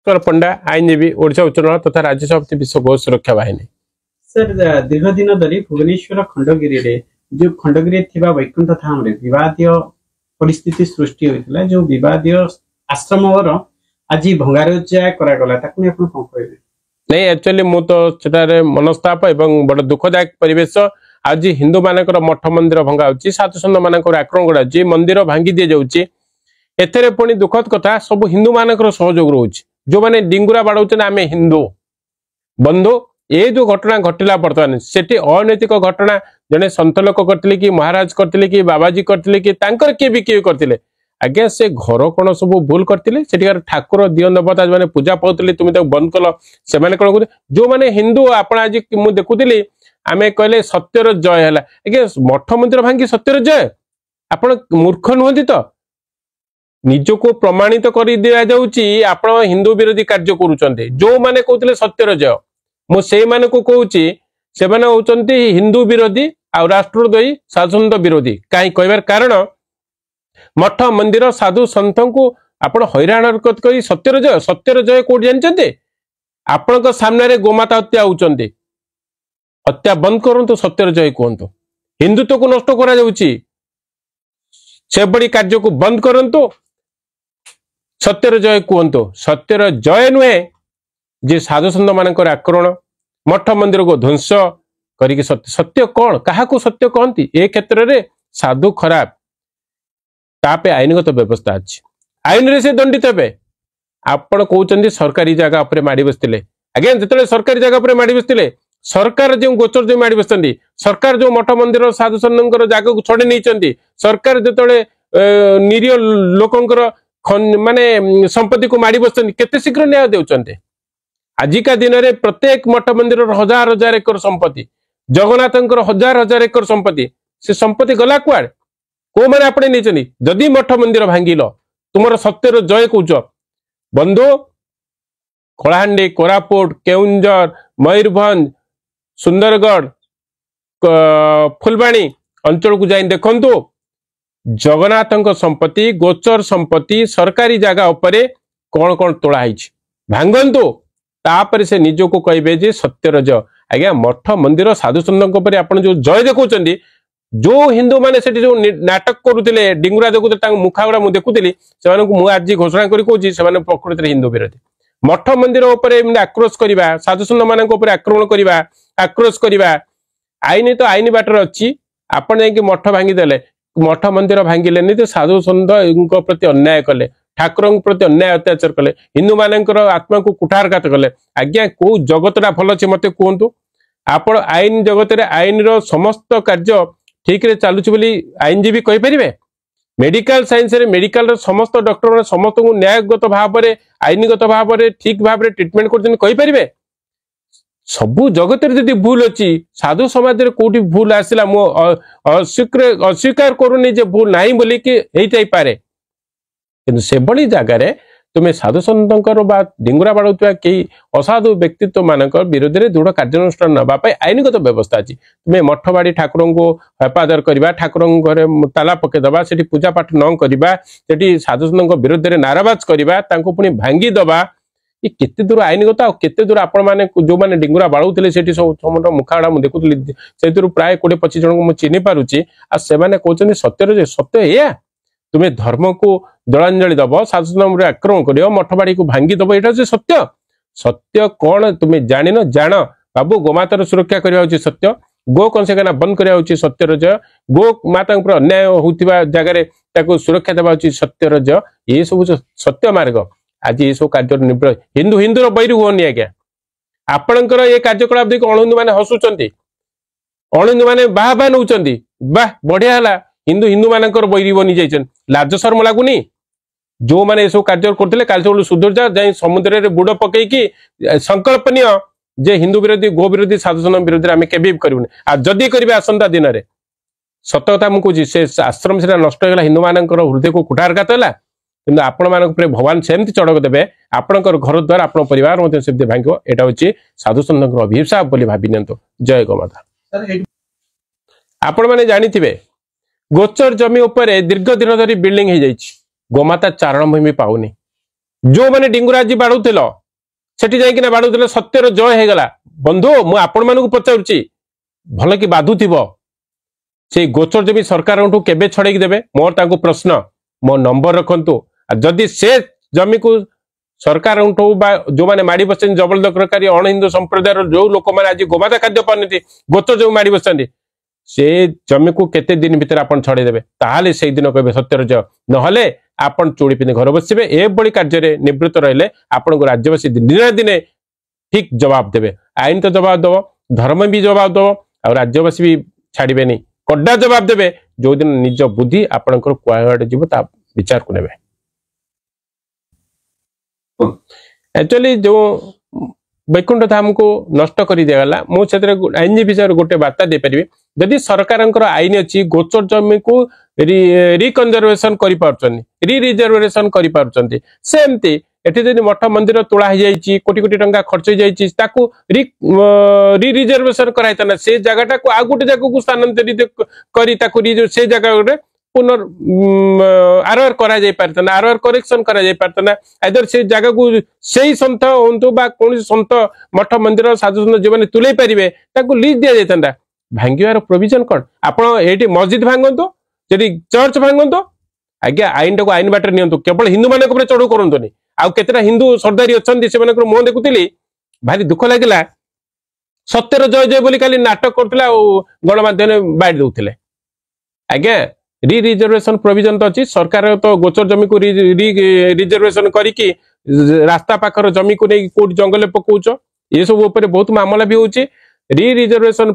भास्कर पंडा आईनजीवी ओडिशा उच्च न्यायालय तथा राज्य सभापति विश्व गौ सुरक्षा बाहिनी। सर दीर्घ दिन धरी भुवनेश्वर खंडगिरी रे जो खंडगिरी थिबा वैकुंठ धाम रे विवादीय परिस्थिति सृष्टि होइतला जो विवादीय आश्रम आज भंगारुजा करा गला ताकू नै आपण कोन कहबे? नहीं एक्चुअली मु तो सेटारे मनस्ताप एवं बड़ दुखदायक परिवेश आज हिंदू मानकर मठ मंदिर भंगा होची साधु संत मानकर आक्रमण करा जी मंदिर भांगी दिए जाउची एथरे पुणी दुखद कथा सब हिंदू मानकर सहयोग रोच जो माने डिंगुरा बाड़ौचन आमे हिंदू बंधु ये जो घटना घटिला बर्तमान सेठी अनैतिक घटना जने संत लोक करथिले कि महाराज करथिले कि बाबाजी करथिले कि तांकर के भी के करथिले आज्ञा से घर कोन सब भूल करथिले सेठिकार ठाकुर दियो देवता माने पूजा पाउथिले तुम तो बंद कल से माने कोन जो माने हिंदू आपण आज मु देखुथिली आमे कहले सत्यर जय हैला आज्ञा मठ मंदिर भांगी सत्यर जय आपण मूर्ख नहंती तो निजको प्रमाणित कर दिया जाउची आपण हिंदू विरोधी कार्य करूचंते जो माने कहउथिले सत्यर जय मु से माने को कहउची से माने होचंती हिंदू विरोधी आ राष्ट्रद्रोही साधुसंत विरोधी काई कहबार कारण मठ मंदिर साधु संत को आपण हैरान हरकत करी सत्यर जय कोड जानचंते आपण को सामने रे गोमाता हत्या होचंते हत्या बंद करंतु सत्यर जय कहंतु हिंदुत्व को नष्ट करा जाउची से बड़ी कार्य को बंद करंतु सत्यर जय कहंतु सत्यर जय नुहे जे साधु संत मानकर आक्रमण मठ मंदिर को ध्वंस करिके सत्य कौन क्या सत्य कहती ए क्षेत्र में साधु खराब तापे आईनगत व्यवस्था अच्छी आईन रे से दंडित हे आपण कहते सरकारी जगह पर माड़ी बसते आज्ञा जो सरकारी जगह पर माड़ी बसते सरकार जो गोचर जो माड़ी बसती सरकार जो मठ मंदिर साधु संत जगह को छड़े नहीं सरकार जो निरीह लोकंकर माने संपत्ति को माड़ी बसते केते शीघ्र न्याय देउचंते आजिका दिन में प्रत्येक मठ मंदिर हजार हजार एकर संपत्ति जगन्नाथ हजार हजार एकर संपत्ति से संपत्ति गला कुआड़ को मैंने आपने नहीं जदि मठ मंदिर भांगिल तुम सत्यर जय कौच बंधु कलाहांडी कोरापुट केउंझर मयूरभंज सुंदरगढ़ फुलबाणी अंचल को जाई देखंतु जगन्नाथ संपत्ति गोचर संपत्ति सरकारी जगह उपरे कौन कौन तोड़ा भांगंतु तापर से निजको कहे जे सत्यर जय आज्ञा मठ मंदिर साधु संत आपन जो जय देखुं जो हिंदू माने सेठी जो नाटक करुले डिंगुरा देखुते मुखागुड़ा मुझे देखुली से आज घोषणा करी से प्रकृति में हिंदू विरोधी मठ मंदिर आक्रोश करवा साधु संत मान आक्रमण करवा आक्रोश करवा आईन तो आईन बाटर अच्छी आपण जा मठ भांगीदे मठ मंदिर भांगिले तो साधु संत प्रति अन्याय कले ठाकुर प्रति अन्याय अत्याचार कले हिंदू मानकर आत्मा को कुठारघात कले आज्ञा को जगतटा भल अच्छे मत कहतु आपण आईन जगत रे आईन रो समस्त कार्य ठीक रे चालुची बोली आईनजीवी कहि परिबे मेडिकल साइंस रे मेडिकल रो समस्त डॉक्टर ने समस्त को न्यायगत भाव रे आईनगत भाव रे ठीक भाव रे ट्रीटमेंट करजन कहि परिबे सबु जगत रे जदी भूल अछि साधु समाज रे कोठी भूल आसिला मो अस्वीकार करूनी जे भूल नाही बोली कि हेइतै पारे किंतु से बड़ी जगह रे तुम्हें साधु सन्तंकर बा डिंगुरा बाड़ुवा कई असाधु व्यक्तित्व मानक विरोध में दृढ़ कार्यानुष्ठान नापी आईनगत व्यवस्था अच्छी तुम्हें मठ बाड़ी ठाकुर को हेफाजत करवा ठाकुर घरे ताला पकईदबा से पूजा पाठ न करवा से साधु सन्त विरोध में नाराबाज करवा पुणी भांगी दबा ये केते दूर आईनगत आ केते दूर आपण माने जो माने डिंगुरा बाड़ुले से सब मुखाड़ा मुझे देखुली से प्राय 20-25 जन को चिन्ह पारुची आ से कहते सत्यर सत्य या तुम्हें धर्म को जलांजलि दब साधु आक्रमण कर मठ बाड़ी को भांगी दब ये सत्य सत्य कौन तुम्हें जान जान बाबू गोमातार सुरक्षा करवा सत्य गो कंसेखाना बंद करवा सत्यर जय गो माता अन्याय होता जगह सुरक्षा देवा सत्यर जय ये सब सत्य मार्ग आज ये सब कार्य निवृत्त हिंदू हिंदूर बैरी हुए आज्ञा आपणकर ये कार्यकलाप देख अणहिंदू मैंने हसुंच अणहिंदू मैंने बाह बाह नौ बाह बढ़िया है हिंदू हिंदू मानकर बैरी बनी जाइछन लाज शर्म लागुनी जो माने ये सब कार्य करते काल सुधर जा समुद्र में बुड़ पकईकि संकल्पनीय जे हिंदू विरोधी गो विरोधी साधुसन विरोधी आम के करूँ आ जदि करेंगे आसंता दिन में सत कथा मुझे से आश्रम से नष्ट होगा हिंदू मान हृदय को कुठारघात है कि आपण मान भगवान सेमती चढ़क देवे आपण घर द्वार आप परिवार सेमती भांग यहाँ हूँ साधु सन्त अभिशाप बोली भावी नियंतु जय गोमाता आपण मैंने जानी गोचर जमी उपरे दीर्घ दिन धरी बिल्डिंग हो जाइए गोमाता चारण भूमि पाऊनी जो मैंने डिंगुराजी बाड़ुल सेठी जाइकिना बाड़ुले सत्यर जय हैगला बंधु मु आपण मानू पचारुची भल कि बाधुथिब से गोचर जमी सरकार केबे छड़ेकी देबे मोर तांको प्रश्न मो नंबर रखंतु जदि से जमी को सरकार जो मैंने माड़ी बस जबरदखलकारी अण हिंदू संप्रदाय जो लोक मैंने आज गोमाता खाद्य पानी गोचर जो माड़ी बस से जमी को केते दिन भितर आपण छड़े देबे ताहाले से दिन कहबे सत्यर जय नहले आपण चूड़ी पिंधि घर बसबे ए बड़ी कार्य निवृत्त रहिले आपण को राज्यवासी दिन दिने ठीक जवाब देबे आईन तो जवाब दब धर्म भी जवाब दब आ राज्यवासी भी छाड़बेनी कड्डा जवाब देबे जो दिन निज बुद्धि आपणकर कुआडे जीव ता विचार को नेबे एक्चुअली जो वैकुंठ धाम को नष्ट कर दिगला मुझे आईनजीवी विषय गोटे वार्ता दे पारि जदि सरकार आईन अच्छी गोचर जमी को रिकनजर्वेशन रिजर्वेशन कर सेमती एटी जब मठ मंदिर तोड़ा कोटी कोटी टंका खर्च हो रिजर्वेशन कराइता से जगह को आ गोटे जगह को स्थानांतरित से जगह पुनर् आरआर करा जाय पारतना आरआर करेक्शन करा जाय पारतना आइदर से जगह को सही संत होंतु बा कोन संत मठ मंदिर साधु संत जो माने तुलै परिबे ताको लीज दिया जायतंदा भांगिवार प्रोविजन कोन आपण एटी मस्जिद भांगंतो जदि चर्च भांगंतो आज्ञा आईन को आईन बाटर नियंतु केवल हिंदू मानक ऊपर चढ़ू करंतुनी आ केतेटा हिंदू सरदारी अछंती से मानक मुह देखुतिली भारी दुख लागिला सत्यर जय जय बोली खाली नाटक करथिला गणमाध्यम बाइट दउथिले आज्ञा रिजर्वेशन प्रोविजन तो अच्छी सरकार तो गोचर जमी को रिजर्वेशन करिकी रास्ता पाखर जमी को नहीं कोट जंगल पकाउछ ये सब ऊपर बहुत मामला भी होची रिजर्वेशन